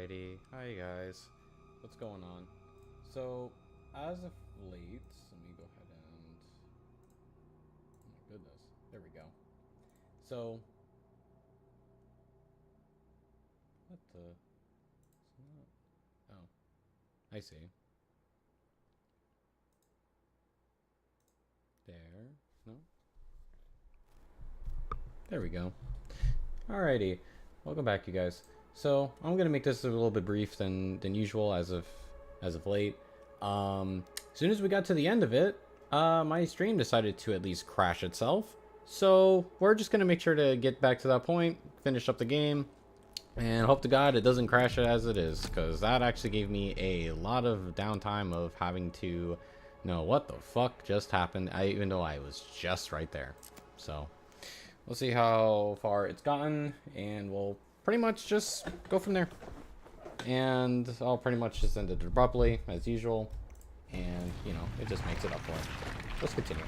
Alrighty, hi guys, what's going on? So, as of late, let me go ahead and, oh my goodness, there we go. So, what the, it's not, oh, I see. There, no? There we go. Alrighty, welcome back you guys. So I'm gonna make this a little bit brief than usual as of late. As soon as we got to the end of it, my stream decided to at least crash itself. So we're just gonna make sure to get back to that point, finish up the game, and hope to God it doesn't crash it as it is, because that actually gave me a lot of downtime of having to know what the fuck just happened, even though I was just right there. So we'll see how far it's gotten, and we'll pretty much just go from there. And I'll pretty much just end it abruptly, as usual. And, you know, it just makes it up for it. Let's continue.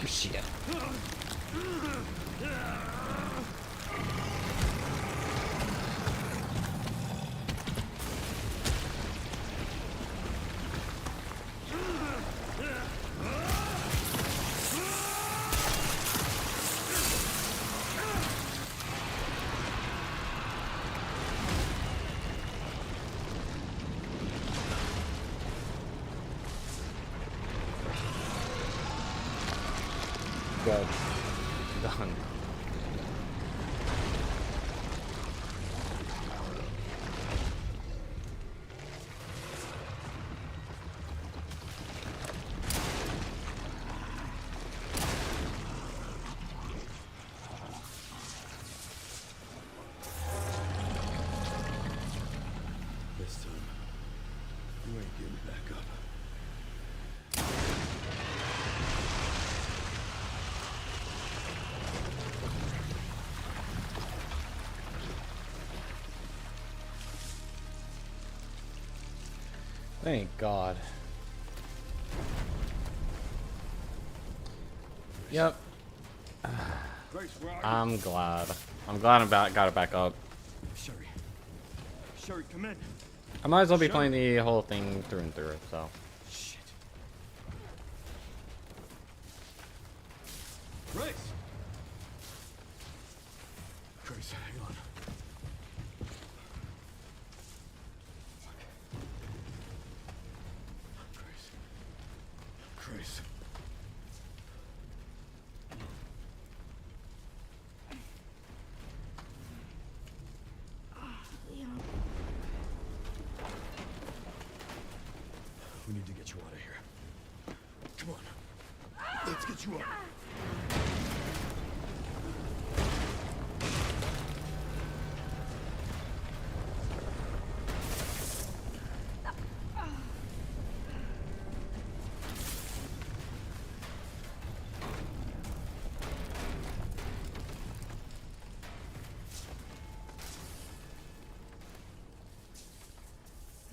Shit. Good. Done. This time, you ain't getting back up. Thank God. Yep. Grace, where are you? I'm glad. I got it back up. Sherry. Sherry, come in. I might as well be Sure. playing the whole thing through and through, so. Shit. Grace! Grace, hang on. Fuck. Grace. Grace. We need to get you out of here. Come on. Let's get you out.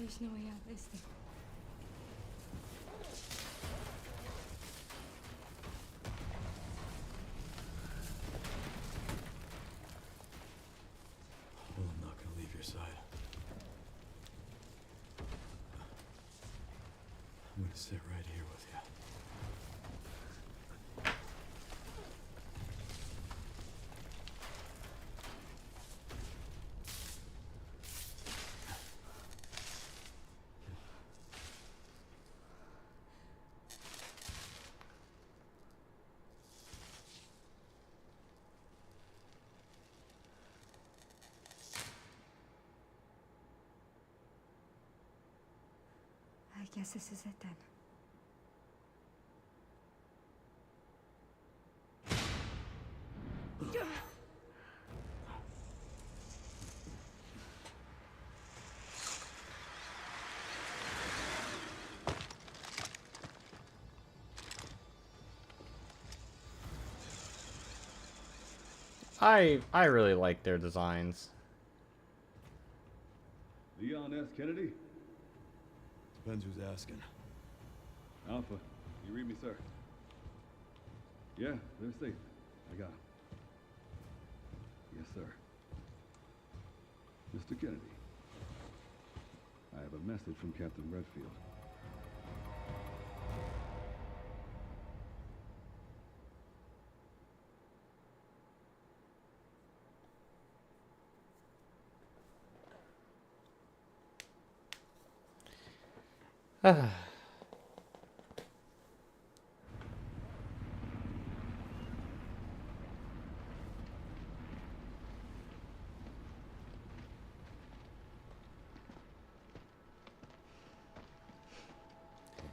There's no way out, is there? Well, I'm not gonna leave your side. I'm gonna sit right here with you. I guess this is it then. I really like their designs. Leon S. Kennedy? Depends who's asking. Alpha, you read me, sir? Yeah, they're safe. I got 'em. Yes, sir. Mr. Kennedy, I have a message from Captain Redfield. I'll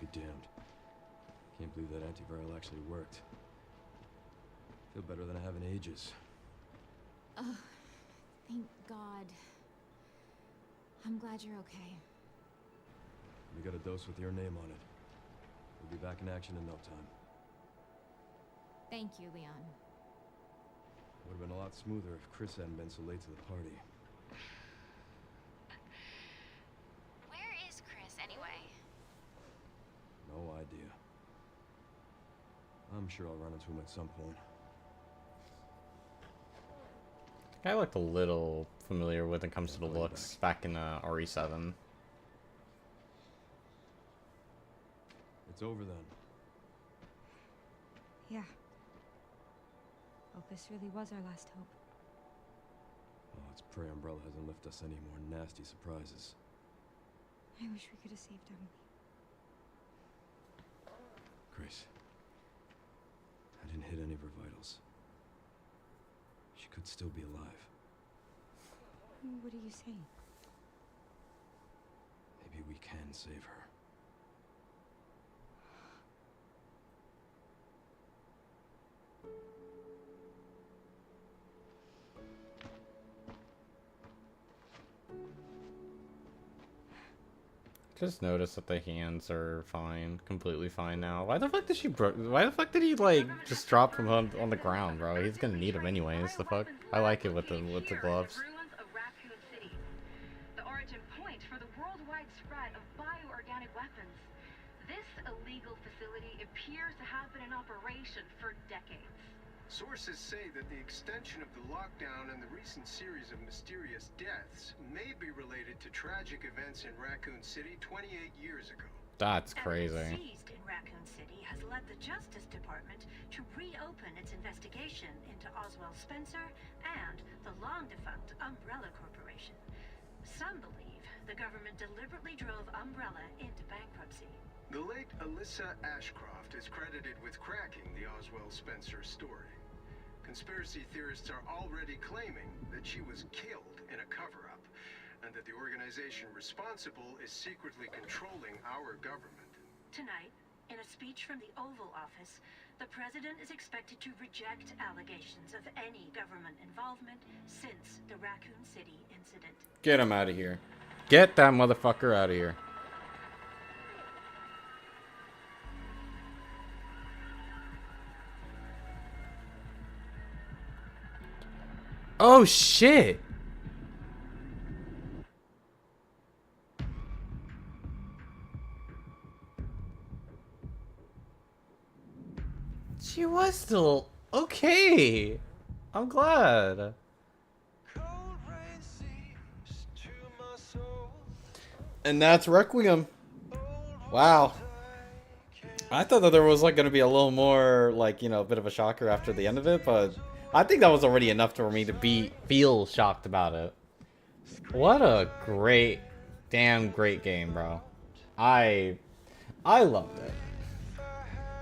be damned. Can't believe that antiviral actually worked. Feel better than I have in ages. Oh, thank God. I'm glad you're okay. We got a dose with your name on it. We'll be back in action in no time. Thank you, Leon. Would have been a lot smoother if Chris hadn't been so late to the party. Where is Chris, anyway? No idea. I'm sure I'll run into him at some point. I looked a little familiar when it comes to the I'll call you looks back in RE7. It's over then. Yeah. Hope this really was our last hope. Oh, let's pray Umbrella hasn't left us any more nasty surprises. I wish we could have saved Emily. Grace. I didn't hit any of her vitals. She could still be alive. What are you saying? Maybe we can save her. Just noticed that the hands are fine, completely fine now. Why the fuck did she why the fuck did he like just drop him on the ground, bro? He's gonna need him anyways. The fuck? I like it with the gloves. Ruins of Raccoon City, the origin point for the worldwide spread of bioorganic weapons. This illegal facility appears to have been in operation for decades. Sources say that the extension of the lockdown and the recent series of mysterious deaths may be related to tragic events in Raccoon City 28 years ago. That's Evidence crazy. seized in Raccoon City has led the Justice Department to reopen its investigation into Oswald Spencer and the long-defunct Umbrella Corporation. Some believe the government deliberately drove Umbrella into bankruptcy. The late Alyssa Ashcroft is credited with cracking the Oswald Spencer story. Conspiracy theorists are already claiming that she was killed in a cover-up, and that the organization responsible is secretly controlling our government. Tonight, in a speech from the Oval Office, the president is expected to reject allegations of any government involvement since the Raccoon City incident. Get him out of here. Get that motherfucker out of here. Oh shit! She was still okay. I'm glad. And that's Requiem. Wow. I thought that there was like gonna be a little more like, you know, a bit of a shocker after the end of it, but I think that was already enough for me to feel shocked about it. What a great, damn great game, bro. I loved it.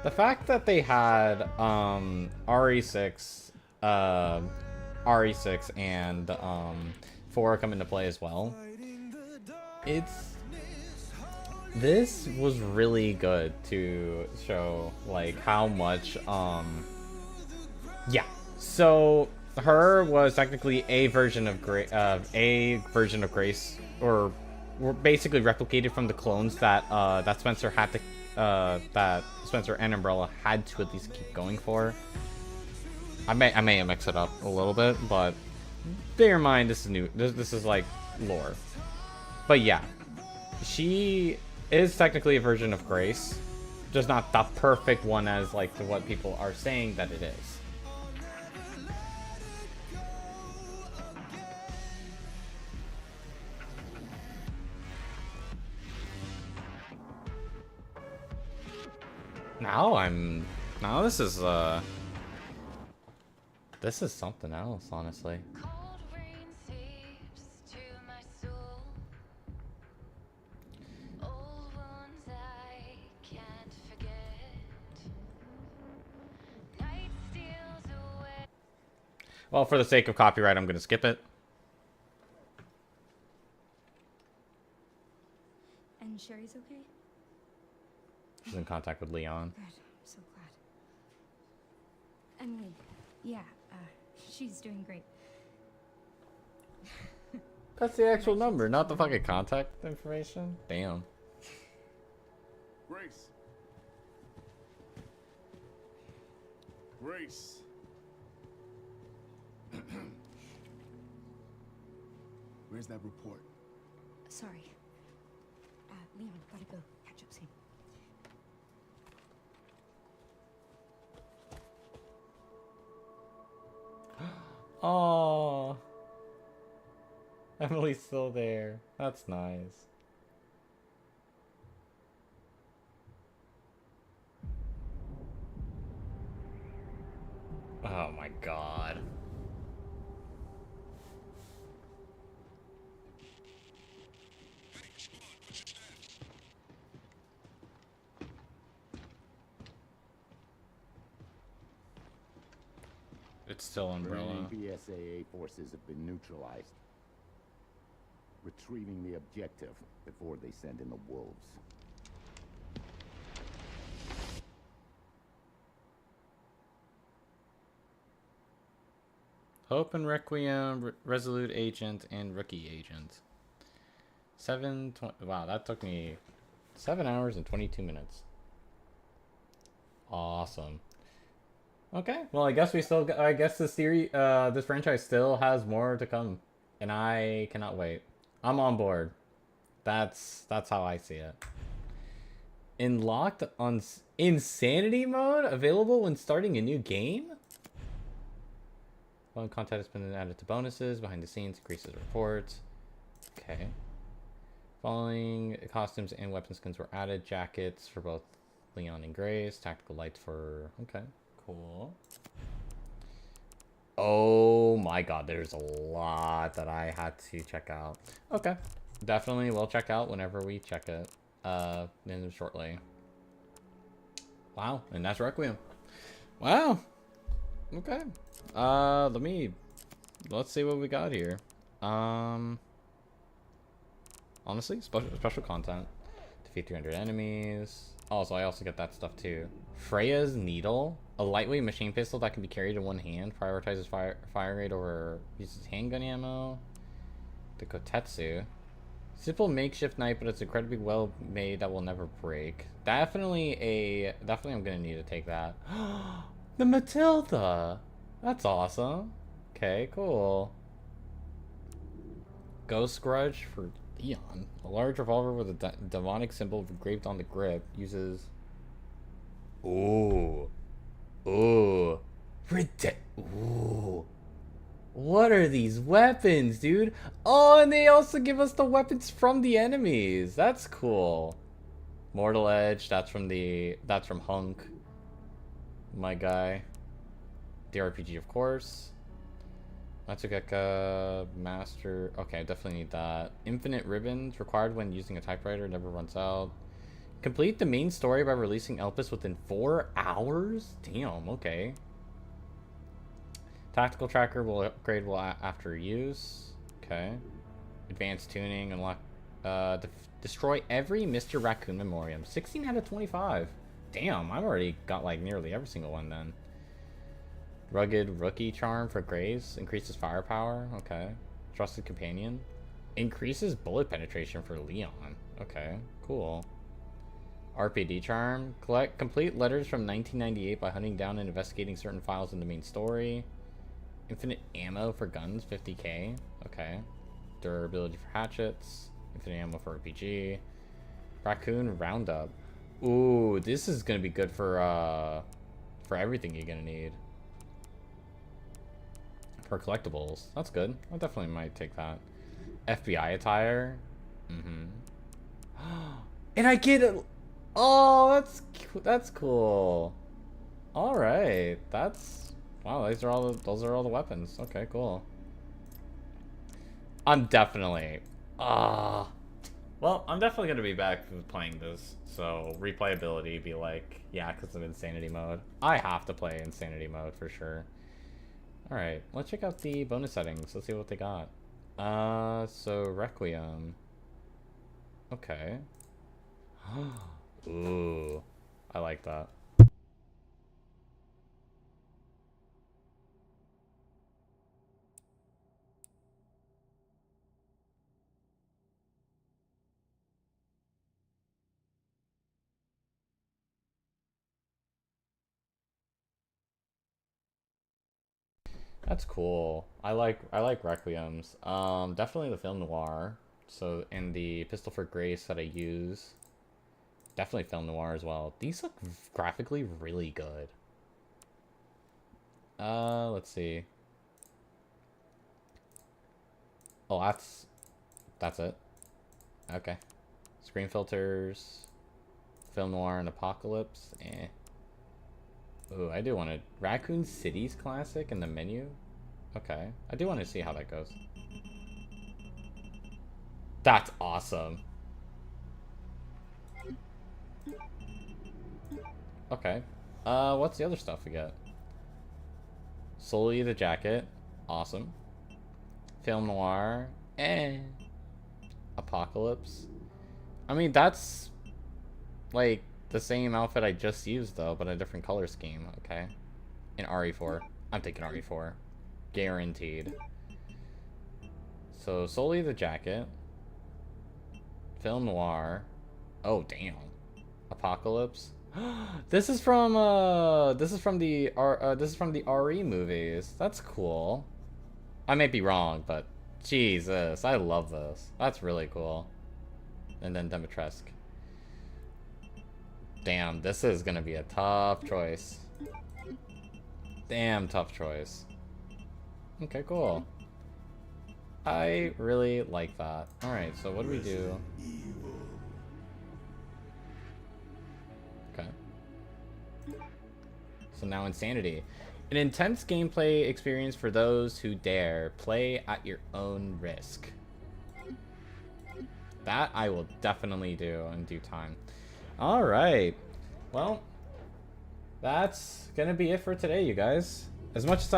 The fact that they had RE6 RE6 and 4 come into play as well. This was really good to show like how much yeah. So her was technically a version of Grace, or were basically replicated from the clones that that Spencer had to that Spencer and Umbrella had to at least keep going for. I may mix it up a little bit, but bear in mind this is new. This is like lore. But yeah, she is technically a version of Grace, just not the perfect one as like what people are saying that it is. Now this is something else, honestly. Cold rain seeps to my soul. Old wounds I can't forget. Night steals away. Well, for the sake of copyright, I'm gonna skip it. And Sherry's okay? She's in contact with Leon. Good. I'm so glad. Emily, yeah, she's doing great. That's the actual number, not the fucking contact information. Damn. Grace. Grace. Where's that report? Sorry. Leon, gotta go. Catch up soon. Oh, Emily's still there. That's nice. Oh my god. It's still Umbrella. Remaining BSAA forces have been neutralized. Retrieving the objective before they send in the wolves. Hope and Requiem, Resolute Agent, and Rookie Agent. 7:20. Wow, that took me 7 hours and 22 minutes. Awesome. Okay, well, I guess I guess this series, this franchise still has more to come, and I cannot wait. I'm on board. That's how I see it. Unlocked on Insanity mode, available when starting a new game. One content has been added to bonuses, behind the scenes, increases reports. Okay. Following costumes and weapon skins were added. Jackets for both Leon and Grace. Tactical lights for... Okay, cool. Oh my god, there's a lot that I had to check out. Okay. Definitely will check out whenever we check it. Shortly. Wow, and that's Requiem. Wow. Okay. Let's see what we got here. Honestly, special content. Defeat 300 enemies. Oh, so I also get that stuff too. Freya's Needle, a lightweight machine pistol that can be carried in one hand. Prioritizes fire rate over uses handgun ammo. The Kotetsu. Simple makeshift knife, but it's incredibly well made that will never break. Definitely I'm gonna need to take that. The Matilda! That's awesome. Okay, cool. Ghost Grudge for Leon. A large revolver with a demonic symbol engraved on the grip. Uses... Ooh. Ooh. Ooh. What are these weapons, dude? Oh, and they also give us the weapons from the enemies. That's cool. Mortal Edge, that's from Hunk. My guy. The RPG, of course. Matsugeka, Master. Okay, I definitely need that. Infinite Ribbons, required when using a typewriter, never runs out. Complete the main story by releasing Elpis within 4 hours? Damn, okay. Tactical Tracker will upgrade after use. Okay. Advanced Tuning, unlock. Destroy every Mr. Raccoon Memoriam. 16 out of 25. Damn, I've already got like nearly every single one then. Rugged Rookie Charm for Graves. Increases firepower. Okay. Trusted Companion. Increases bullet penetration for Leon. Okay, cool. RPD Charm. Complete letters from 1998 by hunting down and investigating certain files in the main story. Infinite ammo for guns, 50k. Okay. Durability for hatchets. Infinite ammo for RPG. Raccoon Roundup. Ooh, this is gonna be good for everything you're gonna need. For collectibles. That's good. I definitely might take that. FBI attire. And I get it. Oh, that's cool. All right, that's wow. Those are all the weapons. Okay, cool. I'm definitely well, I'm definitely gonna be back playing this. So replayability be like, yeah, because of insanity mode. I have to play insanity mode for sure. All right, let's check out the bonus settings. Let's see what they got. So Requiem. Okay. Ooh, I like that. That's cool. I like Requiems. Definitely the film noir. So in the Pistol for Grace that I use, definitely film noir as well. These look graphically really good. Let's see. Oh, that's it. Okay. Screen filters, film noir and apocalypse. Eh. Ooh, I do want to Raccoon City's classic in the menu. Okay, I do want to see how that goes. That's awesome. Okay. What's the other stuff we got? Solely the jacket. Awesome. Film noir. Apocalypse. I mean, that's like the same outfit I just used though, but a different color scheme. Okay. In RE4. I'm taking RE4. Guaranteed. So solely the jacket. Film noir. Oh damn. Apocalypse. This is from the RE movies. That's cool. I may be wrong, but Jesus, I love this. That's really cool. And then Dimitrescu. Damn, this is gonna be a tough choice. Damn tough choice. Okay, cool. I really like that. Alright, so what do we do? Okay. So now Insanity. An intense gameplay experience for those who dare. Play at your own risk. That I will definitely do in due time. Alright. Well, that's gonna be it for today, you guys. As much as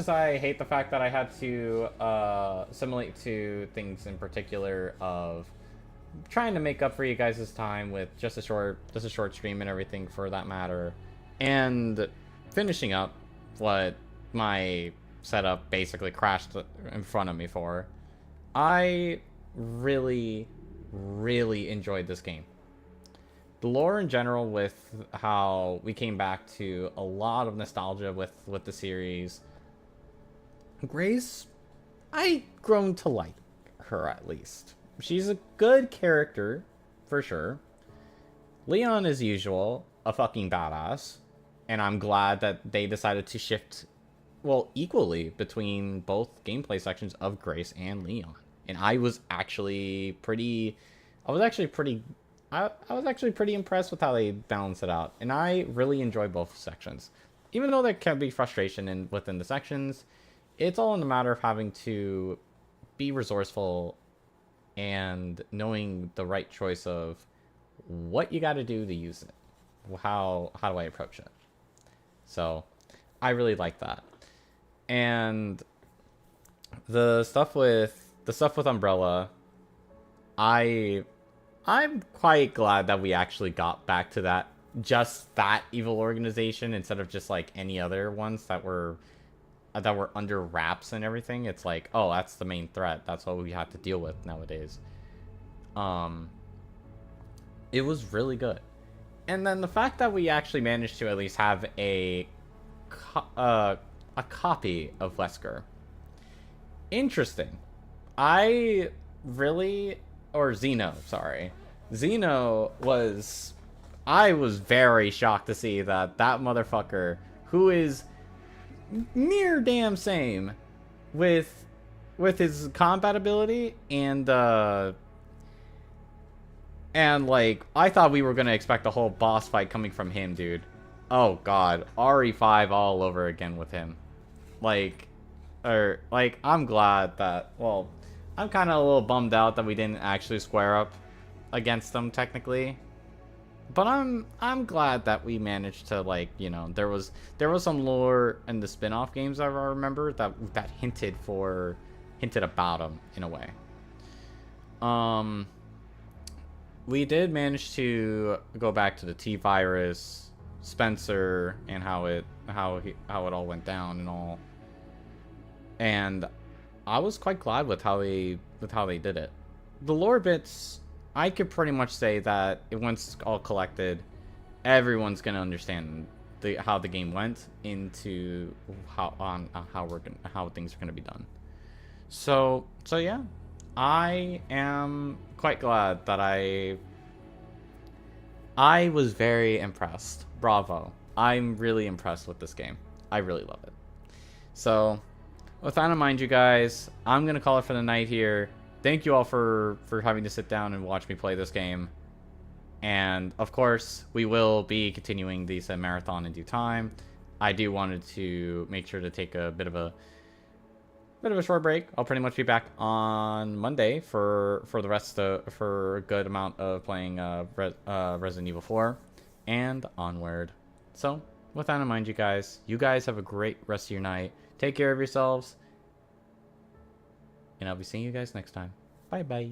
I hate the fact that I had to assimilate to things in particular of trying to make up for you guys' time with just a short stream and everything for that matter, and finishing up what my setup basically crashed in front of me for, I really enjoyed this game. The lore in general, with how we came back to a lot of nostalgia with the series. Grace, I grown to like her at least. She's a good character, for sure. Leon, as usual, a fucking badass. And I'm glad that they decided to shift, well, equally between both gameplay sections of Grace and Leon. And I was actually pretty impressed with how they balanced it out. And I really enjoy both sections. Even though there can be frustration within the sections, it's all in the matter of having to be resourceful and knowing the right choice of what you got to do to use it. How do I approach it? So, I really like that. And the stuff with Umbrella, I'm quite glad that we actually got back to that evil organization instead of just like any other ones that were under wraps and everything. It's like, oh, that's the main threat. That's what we have to deal with nowadays. It was really good. And then the fact that we actually managed to at least have a copy of Wesker. Interesting. Or Xeno, sorry. Xeno was... I was very shocked to see that motherfucker, who is near damn same with his combat ability and like, I thought we were gonna expect a whole boss fight coming from him, dude. Oh god, RE5 all over again with him. I'm glad that, well, I'm kind of a little bummed out that we didn't actually square up against them technically. But I'm glad that we managed to, like, you know, there was some lore in the spin-off games I remember that hinted about him in a way. We did manage to go back to the T-Virus, Spencer, and how it all went down and all. And I was quite glad with how they did it. The lore bits, I could pretty much say that once all collected, everyone's gonna understand how the game went into how things are gonna be done. So yeah, I am quite glad that I was very impressed. Bravo. I'm really impressed with this game. I really love it. So, with that in mind, you guys, I'm going to call it for the night here. Thank you all for having to sit down and watch me play this game. And, of course, we will be continuing the said marathon in due time. I do wanted to make sure to take a bit of a short break. I'll pretty much be back on Monday for a good amount of playing Resident Evil 4 and onward. So, with that in mind, you guys have a great rest of your night. Take care of yourselves, and I'll be seeing you guys next time. Bye bye.